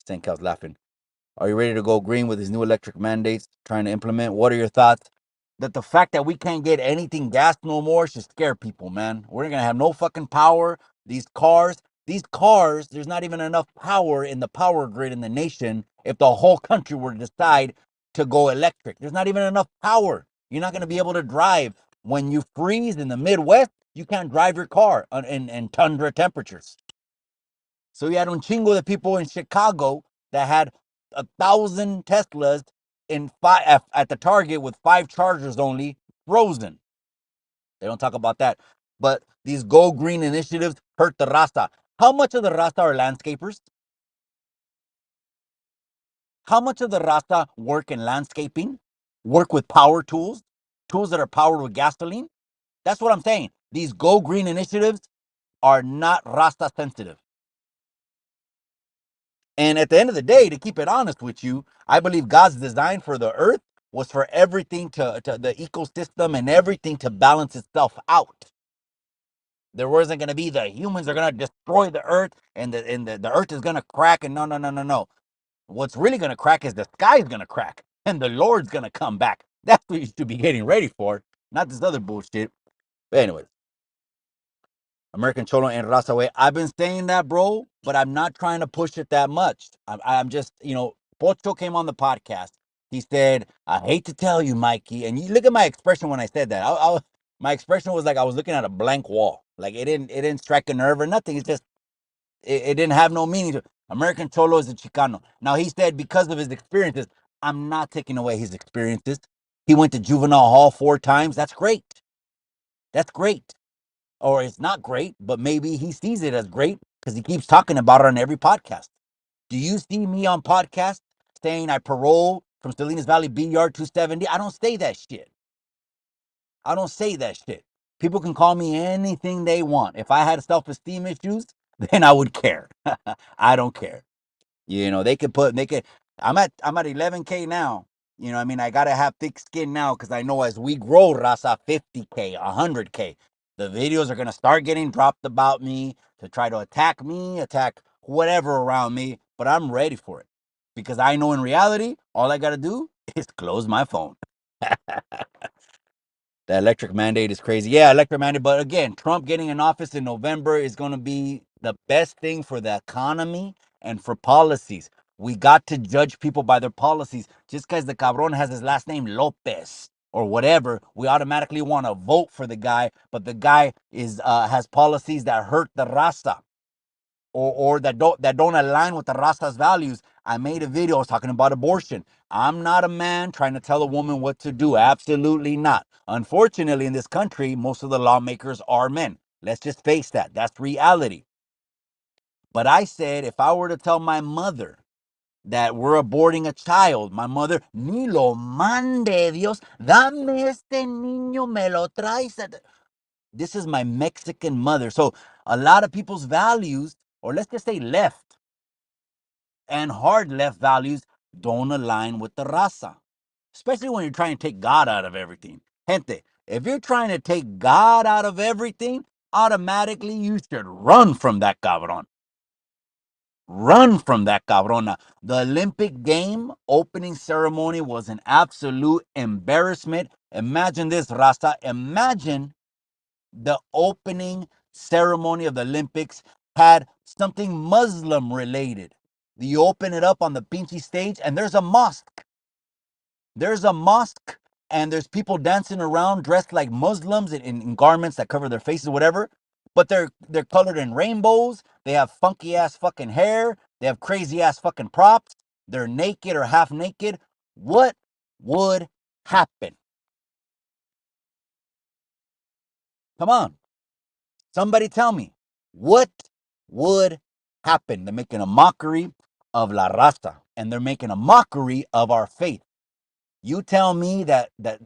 St. Cal's laughing. Are you ready to go green with these new electric mandates trying to implement? What are your thoughts? That the fact that we can't get anything gas no more should scare people, man. We're gonna have no fucking power. These cars, there's not even enough power in the power grid in the nation if the whole country were to decide to go electric. There's not even enough power. You're not gonna be able to drive. When you freeze in the Midwest, you can't drive your car in tundra temperatures. So you had un chingo de people in Chicago that had 1,000 Teslas in at the Target with 5 chargers only frozen. They don't talk about that. But these Go Green initiatives hurt the Rasta. How much of the Rasta are landscapers? How much of the Rasta work in landscaping? Work with power tools? Tools that are powered with gasoline? That's what I'm saying. These Go Green initiatives are not Rasta sensitive. And at the end of the day, to keep it honest with you, I believe God's design for the earth was for everything to the ecosystem and everything to balance itself out. There wasn't going to be the humans are going to destroy the earth and the earth is going to crack. And no, no, no, no, no. What's really going to crack is the sky's going to crack and the Lord's going to come back. That's what you should be getting ready for, not this other bullshit. But anyways, American Cholo and Raza Way. I've been saying that, bro, but I'm not trying to push it that much. I'm just, Pocho came on the podcast. He said, I hate to tell you, Mikey. And you look at my expression when I said that. My expression was like I was looking at a blank wall. Like it didn't strike a nerve or nothing. It's just, it didn't have no meaning to it. American Cholo is a Chicano. Now, he said because of his experiences, I'm not taking away his experiences. He went to juvenile hall 4 times. That's great. That's great. Or it's not great, but maybe he sees it as great because he keeps talking about it on every podcast. Do you see me on podcast saying I parole from Salinas Valley B Yard 270? I don't say that shit. I don't say that shit. People can call me anything they want. If I had self-esteem issues, then I would care. I don't care. They could. I'm at 11K now. I mean, I gotta have thick skin now because I know as we grow, Rasa 50K, 100K, the videos are gonna start getting dropped about me to try to attack me, attack whatever around me. But I'm ready for it because I know in reality, all I gotta do is close my phone. The electric mandate is crazy. Yeah, electric mandate. But again, Trump getting in office in November is going to be the best thing for the economy and for policies. We got to judge people by their policies. Just because the cabron has his last name Lopez or whatever, we automatically want to vote for the guy. But the guy has policies that hurt the raza or that don't align with the Rasta's values. I made a video talking about abortion. I'm not a man trying to tell a woman what to do. Absolutely not. Unfortunately, in this country, most of the lawmakers are men. Let's just face that. That's reality. But I said if I were to tell my mother that we're aborting a child, my mother, ni lo mande Dios, dame este niño, me lo traes. This is my Mexican mother. So a lot of people's values, or let's just say left and hard left values, don't align with the raza, especially when you're trying to take God out of everything. Gente, if you're trying to take God out of everything, automatically you should run from that cabron. Run from that cabrona. The Olympic game opening ceremony was an absolute embarrassment. Imagine this, Rasta. Imagine the opening ceremony of the Olympics had something Muslim related. You open it up on the pinchy stage and there's a mosque. There's a mosque and there's people dancing around dressed like Muslims in garments that cover their faces, whatever. But they're colored in rainbows. They have funky ass fucking hair. They have crazy ass fucking props. They're naked or half naked. What would happen? Come on. Somebody tell me, what would happen? They're making a mockery of La Raza and they're making a mockery of our faith. You tell me that el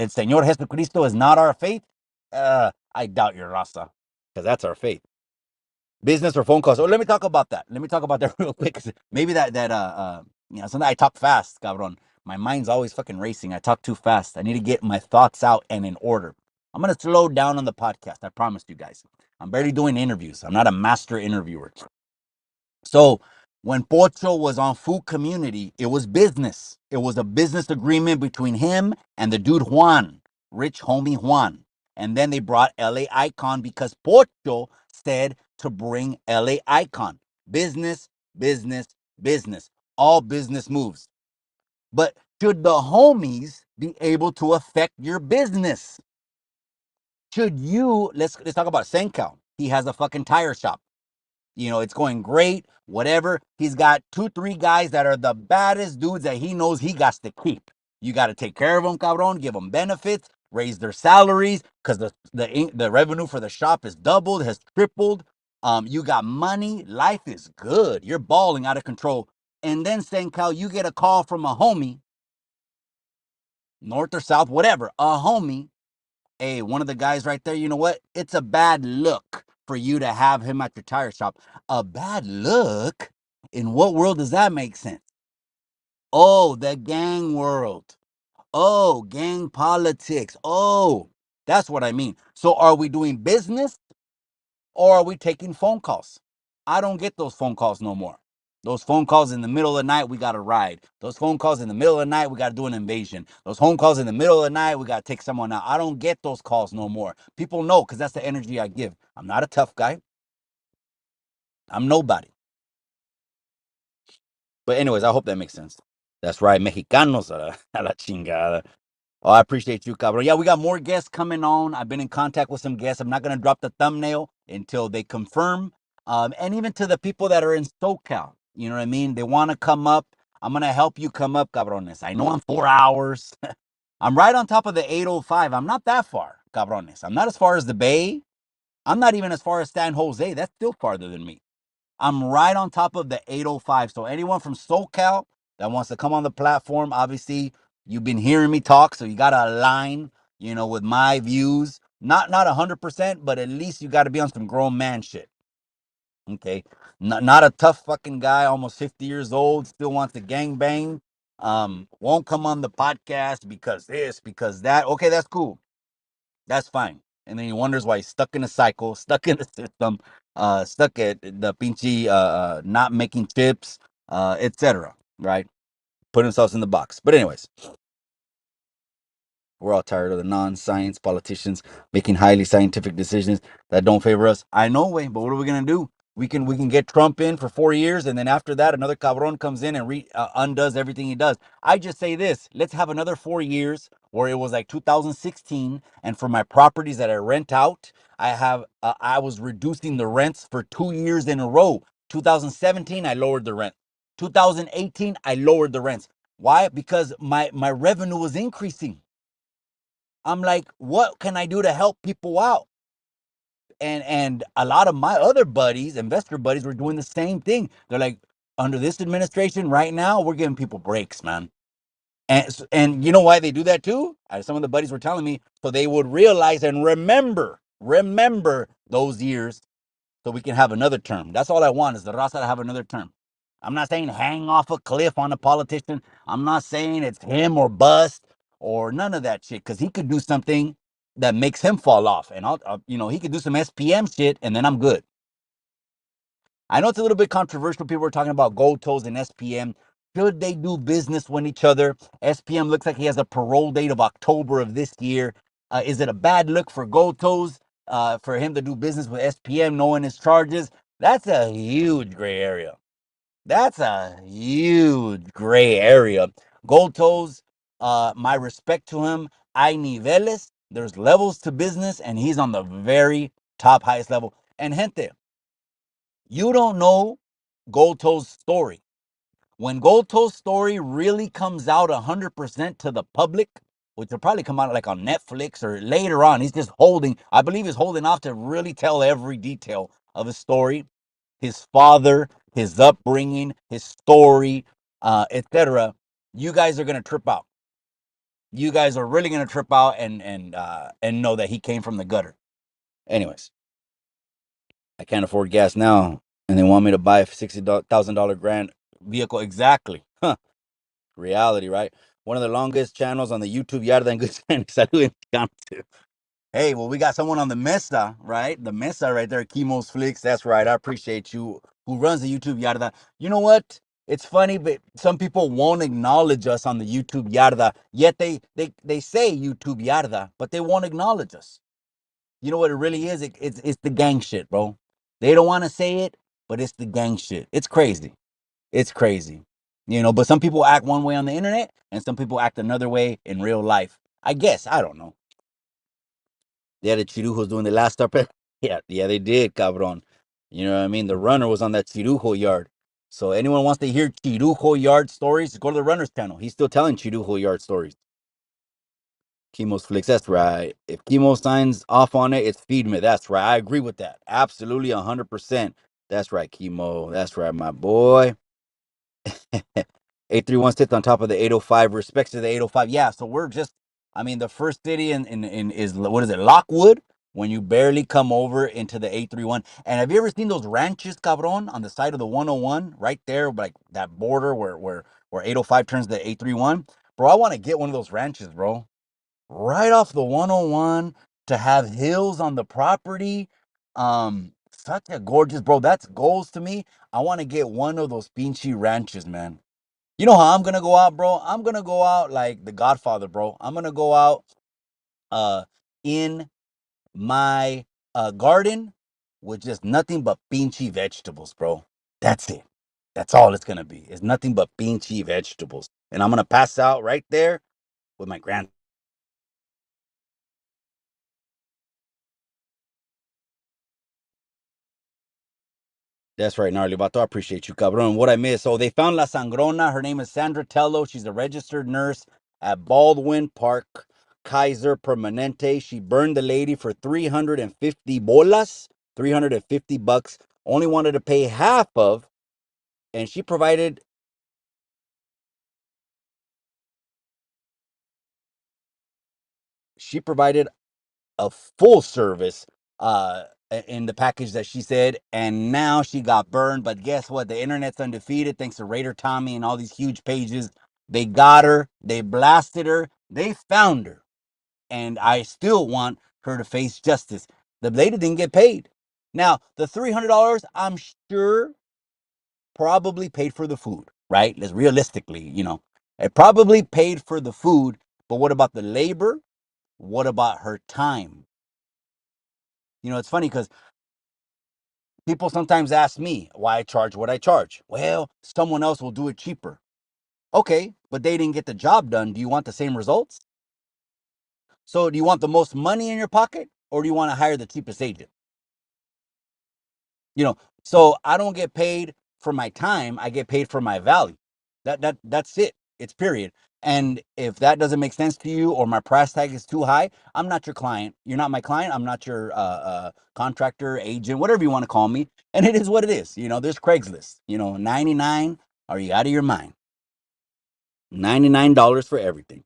Señor Jesucristo is not our faith? I doubt your Raza because that's our faith. Business or phone calls. Oh, let me talk about that. Let me talk about that real quick. 'Cause maybe sometimes I talk fast, cabron. My mind's always fucking racing. I talk too fast. I need to get my thoughts out and in order. I'm gonna slow down on the podcast. I promise you guys. I'm barely doing interviews. I'm not a master interviewer. So when Pocho was on Food Community, it was business. It was a business agreement between him and the dude Juan, rich homie Juan. And then they brought LA Icon because Pocho said to bring LA Icon. Business, business, business. All business moves. But should the homies be able to affect your business? Should you let's talk about Senko. He has a fucking tire shop. It's going great, whatever. He's got 2, 3 guys that are the baddest dudes that he knows he got to keep. You got to take care of them, cabron, give them benefits, raise their salaries, because the revenue for the shop is doubled, has tripled. You got money, life is good. You're balling out of control. And then, St. Cal, you get a call from a homie, north or south, whatever, a homie. Hey, one of the guys right there, you know what? It's a bad look for you to have him at your tire shop. A bad look? In what world does that make sense? Oh, the gang world. Oh, gang politics. Oh, that's what I mean. So are we doing business or are we taking phone calls? I don't get those phone calls no more. Those phone calls in the middle of the night, we got to ride. Those phone calls in the middle of the night, we got to do an invasion. Those phone calls in the middle of the night, we got to take someone out. I don't get those calls no more. People know because that's the energy I give. I'm not a tough guy. I'm nobody. But anyways, I hope that makes sense. That's right. Mexicanos a la chingada. Oh, I appreciate you, cabrón. Yeah, we got more guests coming on. I've been in contact with some guests. I'm not going to drop the thumbnail until they confirm. And even to the people that are in SoCal, you know what I mean? They want to come up. I'm going to help you come up, cabrones. I know I'm 4 hours. I'm right on top of the 805. I'm not that far, cabrones. I'm not as far as the Bay. I'm not even as far as San Jose. That's still farther than me. I'm right on top of the 805. So anyone from SoCal that wants to come on the platform, obviously you've been hearing me talk, so you gotta align, with my views. Not 100%, but at least you got to be on some grown man shit. Okay, not a tough fucking guy, almost 50 years old, still wants to gang bang. Won't come on the podcast because this, because that. Okay, that's cool. That's fine. And then he wonders why he's stuck in a cycle, stuck in the system, stuck at the pinchy, not making chips, etc. Right? Put himself in the box. But anyways, we're all tired of the non-science politicians making highly scientific decisions that don't favor us. I know, way, but what are we gonna do? We can get Trump in for 4 years, and then after that, another cabron comes in and undoes everything he does. I just say this: let's have another 4 years where it was like 2016, and for my properties that I rent out, I was reducing the rents for 2 years in a row. 2017, I lowered the rent. 2018, I lowered the rents. Why? Because my revenue was increasing. I'm like, what can I do to help people out? And a lot of my other buddies, investor buddies, were doing the same thing. They're like, under this administration right now, we're giving people breaks, man. And you know why they do that too? Some of the buddies were telling me, so they would realize and remember those years so we can have another term. That's all I want is the Raza to have another term. I'm not saying hang off a cliff on a politician. I'm not saying it's him or bust or none of that shit because he could do something that makes him fall off. And he could do some SPM shit and then I'm good. I know it's a little bit controversial. People are talking about Gold Toes and SPM. Should they do business with each other? SPM looks like he has a parole date of October of this year. Is it a bad look for Gold Toes for him to do business with SPM knowing his charges? That's a huge gray area. That's a huge gray area. Gold Toes, my respect to him. Hay niveles. There's levels to business, and he's on the very top, highest level. And gente, you don't know Gold Toe's story. When Gold Toe's story really comes out 100% to the public, which will probably come out like on Netflix or later on, I believe he's holding off to really tell every detail of his story, his father, his upbringing, his story, etc. You guys are gonna trip out. You guys are really gonna trip out and know that he came from the gutter. Anyways, I can't afford gas now, and they want me to buy a $60,000 grand vehicle. Exactly. Huh. Reality, right? One of the longest channels on the YouTube Yarda and Good Salud. Hey, well, we got someone on the Mesa, right? The Mesa right there, Chemo's Flicks. That's right. I appreciate you. Who runs the YouTube Yarda? You know what? It's funny, but some people won't acknowledge us on the YouTube Yarda. Yet they say YouTube Yarda, but they won't acknowledge us. You know what it really is? It's the gang shit, bro. They don't want to say it, but it's the gang shit. It's crazy. It's crazy. But some people act one way on the internet and some people act another way in real life. I guess. I don't know. Yeah, the Chirujos doing the last stop. Yeah, they did, cabron. You know what I mean? The runner was on that Chirujo yard. So anyone wants to hear Chirujo yard stories, go to the runner's channel. He's still telling Chirujo yard stories. Chemo's flicks. That's right. If chemo signs off on it, it's feed me. That's right. I agree with that. Absolutely 100%. That's right, chemo. That's right, my boy. 831 sits on top of the 805, respects to the 805. Yeah, so we're just, I mean, the first city in is, what is it, Lockwood? When you barely come over into the 831. And have you ever seen those ranches, cabron, on the side of the 101, right there, like that border where 805 turns the 831? Bro, I want to get one of those ranches, bro. Right off the 101, to have hills on the property. Such a gorgeous, bro. That's goals to me. I want to get one of those pinchy ranches, man. You know how I'm gonna go out, bro? I'm gonna go out like the Godfather, bro. I'm gonna go out uh in my garden with just nothing but pinchy vegetables, bro. That's it. That's all it's gonna be. It's nothing but pinchy vegetables. And I'm gonna pass out right there with my grand. That's right, gnarly vato. I appreciate you, cabron. What I missed. So they found La Sangrona. Her name is Sandra Tello. She's a registered nurse at Baldwin Park, Kaiser Permanente. She burned the lady for 350 bolas, 350 bucks. Only wanted to pay half of, and she provided a full service in the package that she said, and now she got burned. But guess what? The internet's undefeated thanks to Raider Tommy and all these huge pages. They got her, they blasted her, they found her, and I still want her to face justice. The lady didn't get paid. Now the $300, I'm sure, probably paid for the food, right? Let's realistically, it probably paid for the food. But what about the labor? What about her time? It's funny because people sometimes ask me why I charge what I charge. Well, someone else will do it cheaper. Okay, but they didn't get the job done. Do you want the same results? So, do you want the most money in your pocket, or do you want to hire the cheapest agent? You know, so I don't get paid for my time, I get paid for my value. That's it. It's period. And if that doesn't make sense to you, or my price tag is too high, I'm not your client. You're not my client. I'm not your contractor, agent, whatever you want to call me. And it is what it is. There's Craigslist. 99, are you out of your mind? $99 for everything.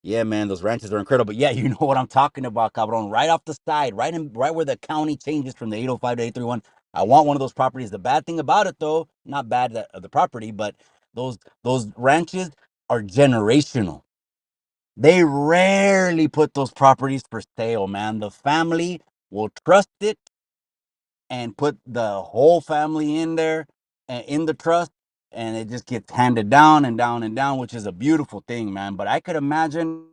Yeah, man, those ranches are incredible. Yeah, you know what I'm talking about, cabron. Right off the side, right where the county changes from the 805 to 831. I want one of those properties. The bad thing about it, though, not bad the property, but those ranches are generational. They rarely put those properties for sale, man. The family will trust it and put the whole family in there and in the trust, and it just gets handed down and down and down, which is a beautiful thing, man. But I could imagine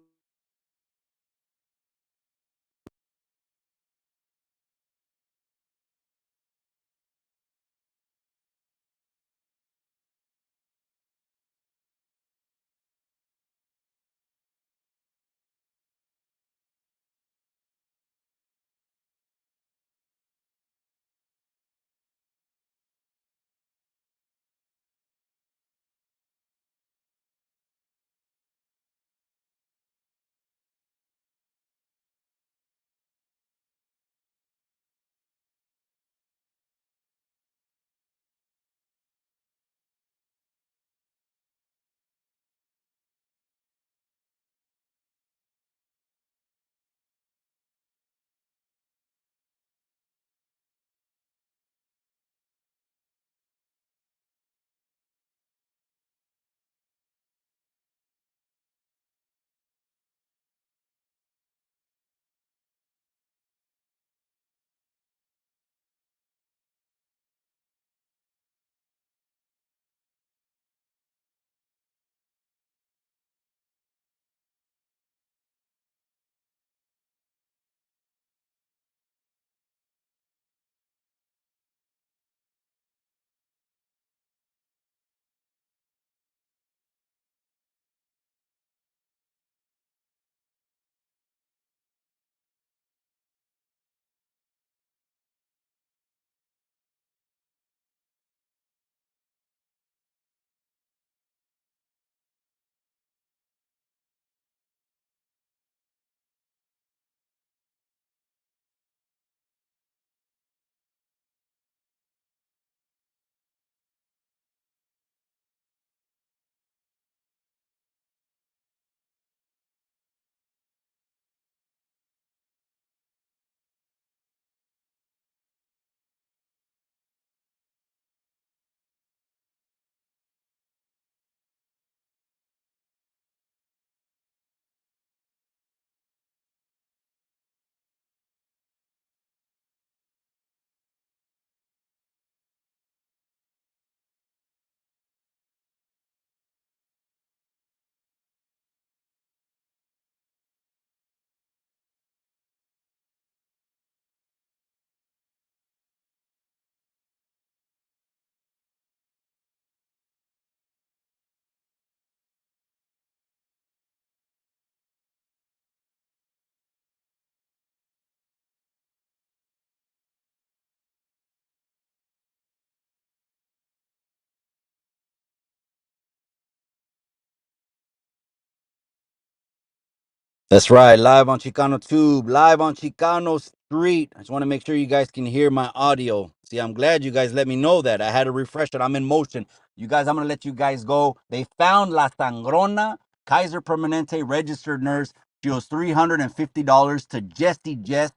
That's right. Live on Chicano Tube, live on Chicano Street. I just want to make sure you guys can hear my audio. See, I'm glad you guys let me know that. I had to refresh it. I'm in motion. You guys, I'm going to let you guys go. They found La Sangrona, Kaiser Permanente registered nurse. She owes $350 to Jessie Jess.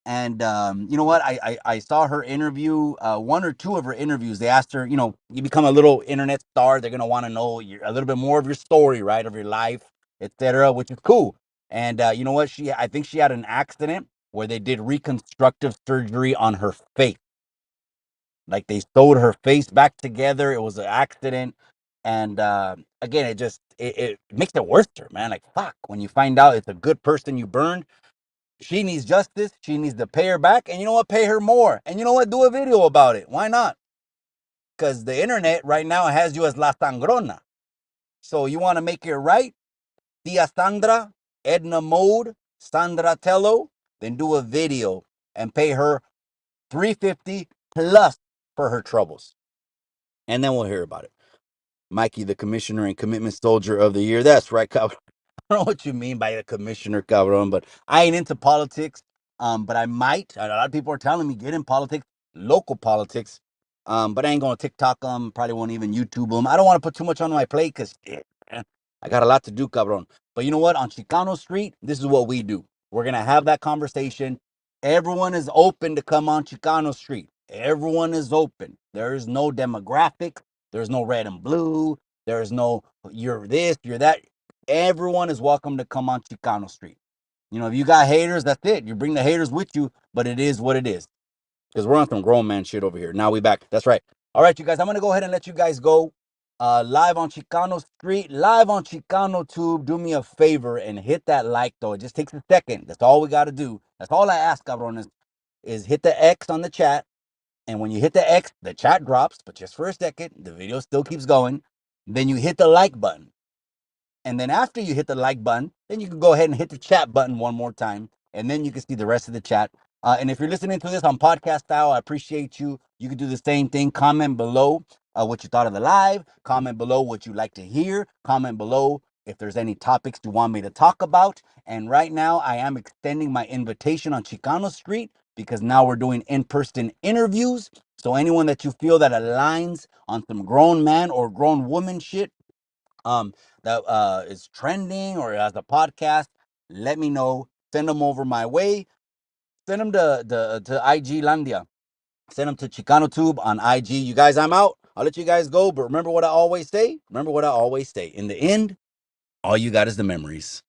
And you know what? I saw her interview, one or two of her interviews. They asked her, you become a little internet star. They're gonna want to know a little bit more of your story, right, of your life, etc., which is cool. And you know what? I think she had an accident where they did reconstructive surgery on her face. Like they sewed her face back together. It was an accident, and again, it makes it worse, man. Like fuck, when you find out it's a good person you burned. She needs justice. She needs to pay her back. And you know what? Pay her more. And you know what? Do a video about it. Why not? Because the internet right now has you as La Sangrona. So you want to make it right? Tia Sandra, Edna Mode, Sandra Tello, then do a video and pay her 350 plus for her troubles. And then we'll hear about it. Mikey, the commissioner and commitment soldier of the year. That's right, I don't know what you mean by a commissioner, cabron, but I ain't into politics. But I might. A lot of people are telling me get in politics, local politics. But I ain't gonna TikTok them. Probably won't even YouTube them. I don't want to put too much on my plate because I got a lot to do, cabron. But you know what? On Chicano Street, this is what we do. We're gonna have that conversation. Everyone is open to come on Chicano Street. Everyone is open. There is no demographic. There's no red and blue. There's no you're this, you're that. Everyone is welcome to come on Chicano Street. If you got haters, that's it. You bring the haters with you, but it is what it is. Because we're on some grown man shit over here. Now we back. That's right. All right, you guys, I'm going to go ahead and let you guys go. Live on Chicano Street, live on Chicano Tube. Do me a favor and hit that like, though. It just takes a second. That's all we got to do. That's all I ask, cabrones, is hit the X on the chat. And when you hit the X, the chat drops, but just for a second. The video still keeps going. Then you hit the like button. And then after you hit the like button, then you can go ahead and hit the chat button one more time. And then you can see the rest of the chat. And if you're listening to this on podcast style, I appreciate you. You can do the same thing. Comment below what you thought of the live. Comment below what you'd like to hear. Comment below if there's any topics you want me to talk about. And right now, I am extending my invitation on Chicano Street because now we're doing in-person interviews. So anyone that you feel that aligns on some grown man or grown woman shit, that is trending or has a podcast, let me know. Send them over my way. Send them to IG Landia. Send them to Chicano Tube on IG. You guys, I'm out. I'll let you guys go. But remember what I always say. Remember what I always say. In the end, all you got is the memories.